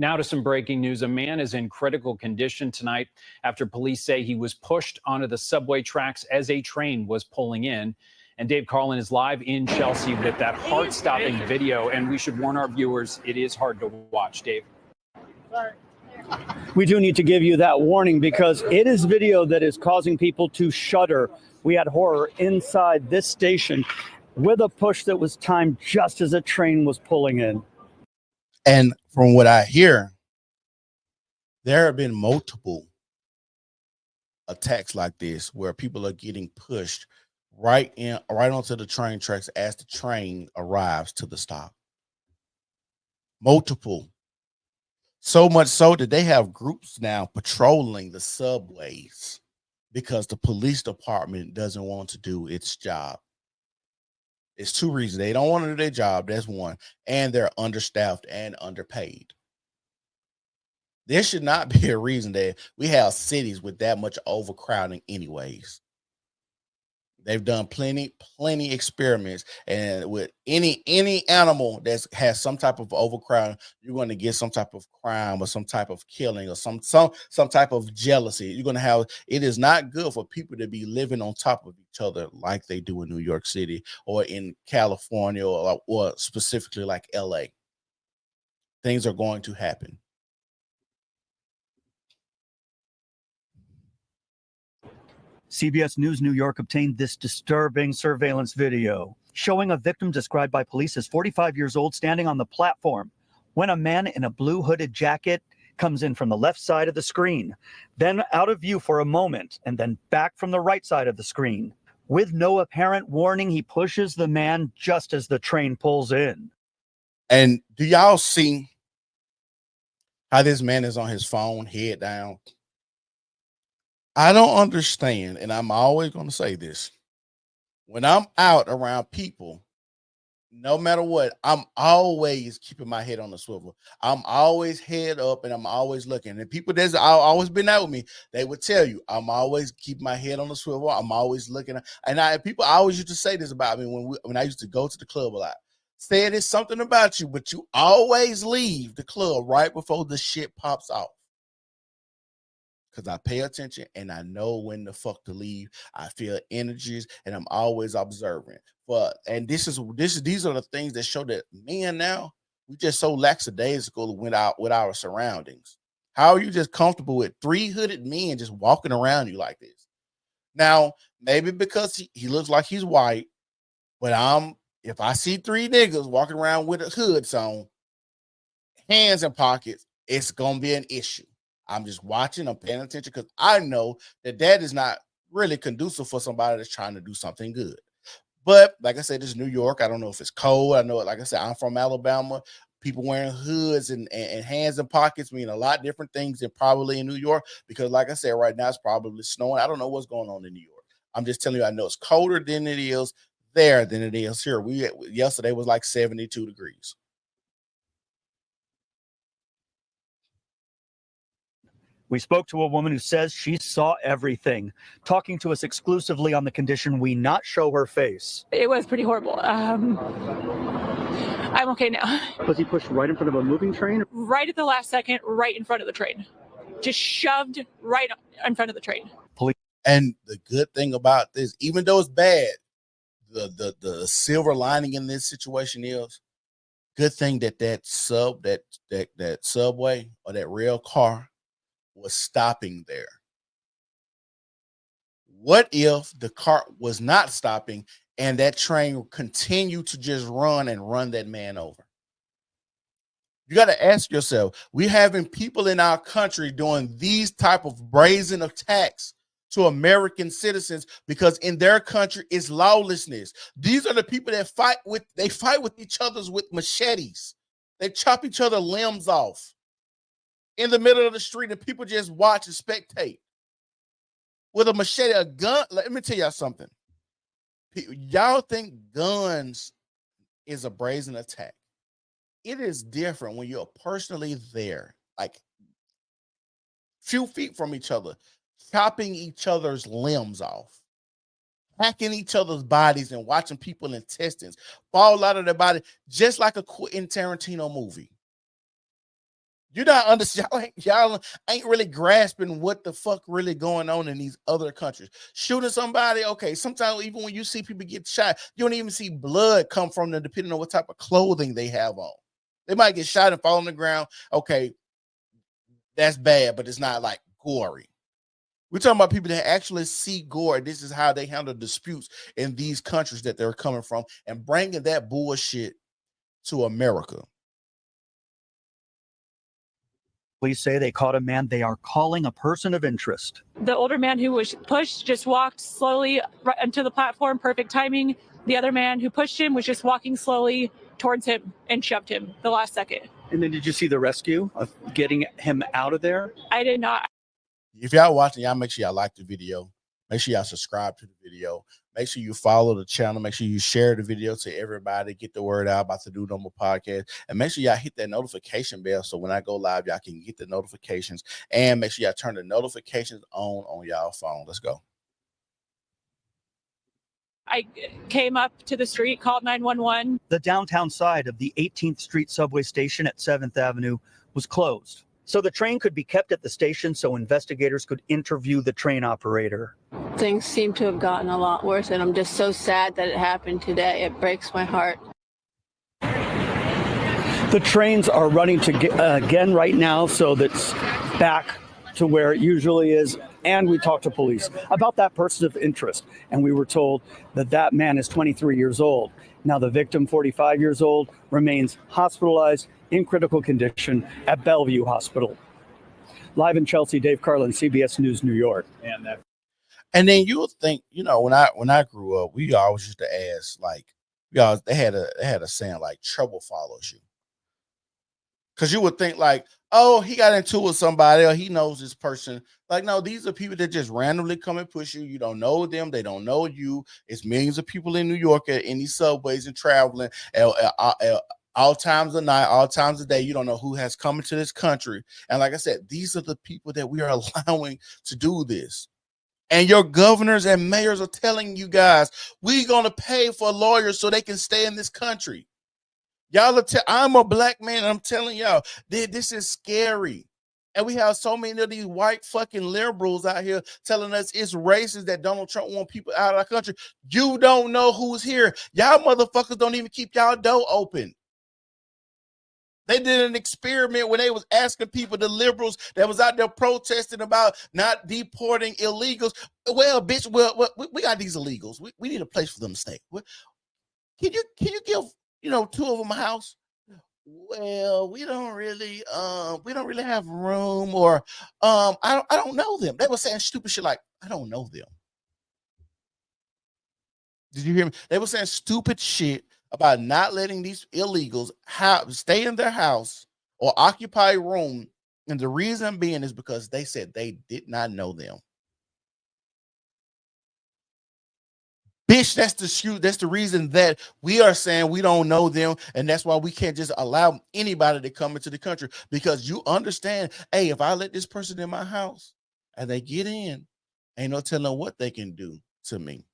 Now to some breaking news. A man is in critical condition tonight after police say he was pushed onto the subway tracks as a train was pulling in. And Dave Carlin is live in Chelsea with that heart-stopping video. And we should warn our viewers, it is hard to watch. Dave. We do need to give you that warning because it is video that is causing people to shudder. We had horror inside this station with a push that was timed just as a train was pulling in. And from what I hear, there have been multiple attacks like this where people are getting pushed right onto the train tracks as the train arrives to the stop. Multiple. So much so that they have groups now patrolling the subways because the police department doesn't want to do its job. It's two reasons. They don't want to do their job. That's one. And they're understaffed and underpaid. There should not be a reason that we have cities with that much overcrowding anyways. They've done plenty experiments, and with any animal that has some type of overcrowding, you're going to get some type of crime or some type of killing or some type of jealousy. You're going to have. It is not good for people to be living on top of each other like they do in New York City or in California or specifically like LA. Things are going to happen. CBS News New York obtained this disturbing surveillance video showing a victim described by police as 45 years old standing on the platform when a man in a blue hooded jacket comes in from the left side of the screen, then out of view for a moment, and then back from the right side of the screen. With no apparent warning, he pushes the man just as the train pulls in. And do y'all see how this man is on his phone, head down? I don't understand, and I'm always going to say this. When I'm out around people, no matter what, I'm always keeping my head on the swivel. I'm always head up, and I'm always looking. And people that's always been out with me, they would tell you, I'm always keep my head on the swivel. I'm always looking. And people always used to say this about me when I used to go to the club a lot. Said it's something about you, but you always leave the club right before the shit pops off. Because I pay attention and I know when the fuck to leave. I feel energies and I'm always observant. And these are the things that show that men now, we just so lackadaisical with our surroundings. How are you just comfortable with 3 hooded men just walking around you like this? Now, maybe because he looks like he's white, but if I see 3 niggas walking around with hoods on, hands in pockets, it's gonna be an issue. I'm just watching, I'm paying attention because I know that is not really conducive for somebody that's trying to do something good. But like I said, this is New York. I don't know if it's cold. I know, like I said, I'm from Alabama. People wearing hoods and hands in pockets mean a lot different things than probably in New York because, like I said, right now it's probably snowing. I don't know what's going on in New York. I'm just telling you, I know it's colder than it is there than it is here. Yesterday was like 72 degrees. We spoke to a woman who says she saw everything, talking to us exclusively on the condition we not show her face. It was pretty horrible. I'm okay now. Was he pushed right in front of a moving train? Right at the last second, right in front of the train. Just shoved right in front of the train. And the good thing about this, even though it's bad, the silver lining in this situation is good thing that subway or that rail car was stopping there. What if the car was not stopping and that train continued to just run that man over? You got to ask yourself, we're having people in our country doing these type of brazen attacks to American citizens because in their country is lawlessness. These are the people that fight with each other with machetes. They chop each other limbs off in the middle of the street and people just watch and spectate with a machete, a gun. Let me tell y'all something. Y'all think guns is a brazen attack. It is different when you're personally there, like few feet from each other, chopping each other's limbs off, hacking each other's bodies and watching people intestines fall out of their body, just like a Quentin Tarantino movie. You're not understanding. Y'all ain't really grasping what the fuck really going on in these other countries. Shooting somebody, okay. Sometimes even when you see people get shot, you don't even see blood come from them, depending on what type of clothing they have on. They might get shot and fall on the ground. Okay, that's bad, but it's not like gory. We're talking about people that actually see gore. This is how they handle disputes in these countries that they're coming from, and bringing that bullshit to America. Police say they caught a man they are calling a person of interest. The older man who was pushed just walked slowly right onto the platform, perfect timing. The other man who pushed him was just walking slowly towards him and shoved him the last second. And then did you see the rescue of getting him out of there? I did not. If y'all watching, y'all make sure y'all like the video. Make sure y'all subscribe to the video. Make sure you follow the channel. Make sure you share the video to everybody. Get the word out about the New Normal podcast. And make sure y'all hit that notification bell so when I go live, y'all can get the notifications. And make sure y'all turn the notifications on y'all phone. Let's go. I came up to the street, called 911. The downtown side of the 18th Street subway station at 7th Avenue was closed. So the train could be kept at the station so investigators could interview the train operator. Things seem to have gotten a lot worse, and I'm just so sad that it happened today. It breaks my heart. The trains are running again right now, so that's back to where it usually is. And we talked to police about that person of interest, and we were told that that man is 23 years old. Now the victim, 45 years old, remains hospitalized in critical condition at Bellevue Hospital. Live in Chelsea, Dave Carlin, CBS News, New York. And then you would think, you know, when I grew up, we always used to ask, like, they had a saying like trouble follows you. Because you would think like, oh, he got into it with somebody, or he knows this person. Like, no, these are people that just randomly come and push you. You don't know them. They don't know you. It's millions of people in New York in these subways and traveling all times of night, all times of day. You don't know who has come into this country. And like I said, these are the people that we are allowing to do this. And your governors and mayors are telling you guys, we're going to pay for lawyers so they can stay in this country. Y'all I'm a black man, and I'm telling y'all, this is scary. And we have so many of these white fucking liberals out here telling us it's racist that Donald Trump want people out of our country. You don't know who's here. Y'all motherfuckers don't even keep y'all door open. They did an experiment when they was asking people, the liberals that was out there protesting about not deporting illegals. Well, bitch, we got these illegals. We need a place for them to stay. Can you give, you know, two of them a house? Well, we don't really have room, or I don't know them. They were saying stupid shit like, I don't know them. Did you hear me? They were saying stupid shit about not letting these illegals stay in their house or occupy a room. And the reason being is because they said they did not know them. Bitch, that's the reason that we are saying we don't know them, and that's why we can't just allow anybody to come into the country, because you understand, hey, if I let this person in my house and they get in, ain't no telling what they can do to me.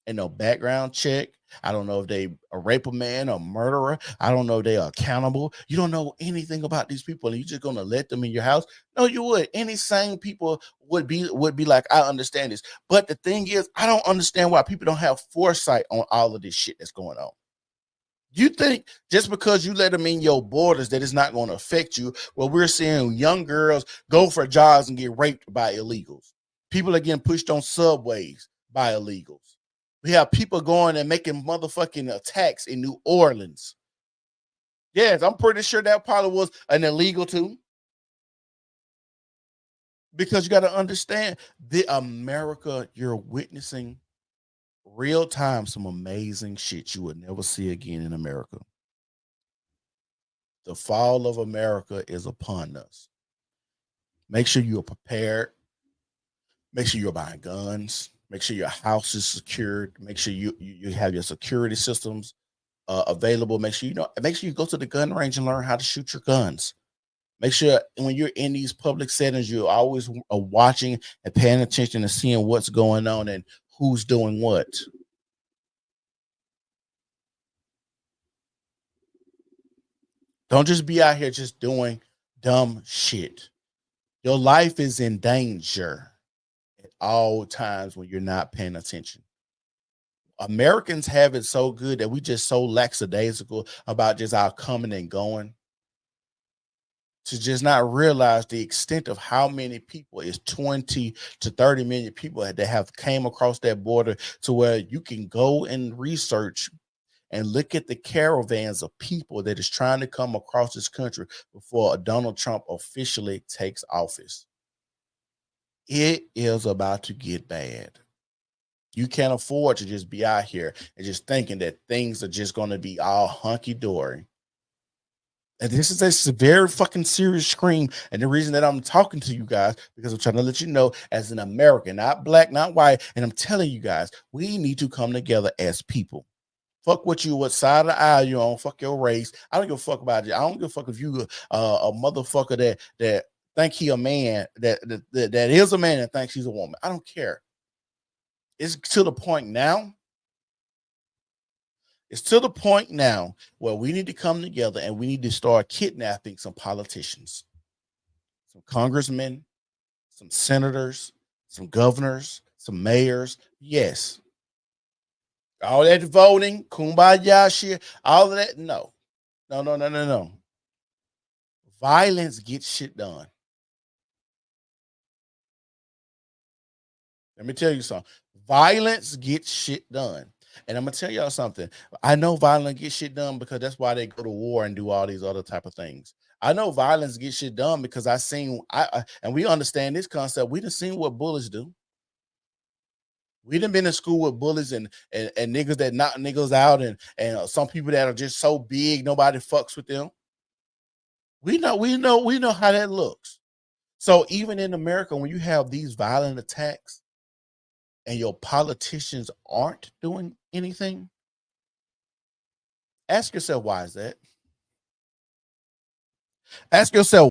Ain't no background check. I don't know if they a rape a man or murderer. I don't know if they are accountable. You don't know anything about these people, and you're just gonna let them in your house. No, you would. Any sane people would be like, I understand this. But the thing is, I don't understand why people don't have foresight on all of this shit that's going on. You think just because you let them in your borders that it's not going to affect you? Well, we're seeing young girls go for jobs and get raped by illegals. People are getting pushed on subways by illegals. We have people going and making motherfucking attacks in New Orleans. Yes, I'm pretty sure that probably was an illegal too. Because you got to understand, the America you're witnessing real time, some amazing shit you would never see again in America. The fall of America is upon us. Make sure you're prepared. Make sure you're buying guns. Make sure your house is secured. Make sure you have your security systems available. Make sure you go to the gun range and learn how to shoot your guns. Make sure when you're in these public settings, you're always watching and paying attention and seeing what's going on and who's doing what. Don't just be out here just doing dumb shit. Your life is in danger at all times when you're not paying attention. Americans have it so good that we just so lackadaisical about just our coming and going to just not realize the extent of how many people is 20 to 30 million people that have came across that border, to where you can go and research and look at the caravans of people that is trying to come across this country before Donald Trump officially takes office. It is about to get bad. You can't afford to just be out here and just thinking that things are just going to be all hunky-dory. And this is a very fucking serious scream. And the reason that I'm talking to you guys, because I'm trying to let you know, as an American, not black, not white, and I'm telling you guys, we need to come together as people. Fuck what side of the aisle you're on. Fuck your race. I don't give a fuck about you. I don't give a fuck if you a motherfucker that think he a man, that is a man and thinks he's a woman. I don't care. It's to the point now. It's to the point now where we need to come together and we need to start kidnapping some politicians, some congressmen, some senators, some governors, some mayors. Yes. All that voting, kumbaya shit, all of that. No. Violence gets shit done. Let me tell you something. Violence gets shit done. And I'm going to tell y'all something. I know violence gets shit done because that's why they go to war and do all these other type of things. I know violence gets shit done because and we understand this concept. We done seen what bullies do. We done been in school with bullies and niggas that knock niggas out and some people that are just so big nobody fucks with them. We know how that looks. So even in America, when you have these violent attacks and your politicians aren't doing anything, ask yourself, why is that? Ask yourself,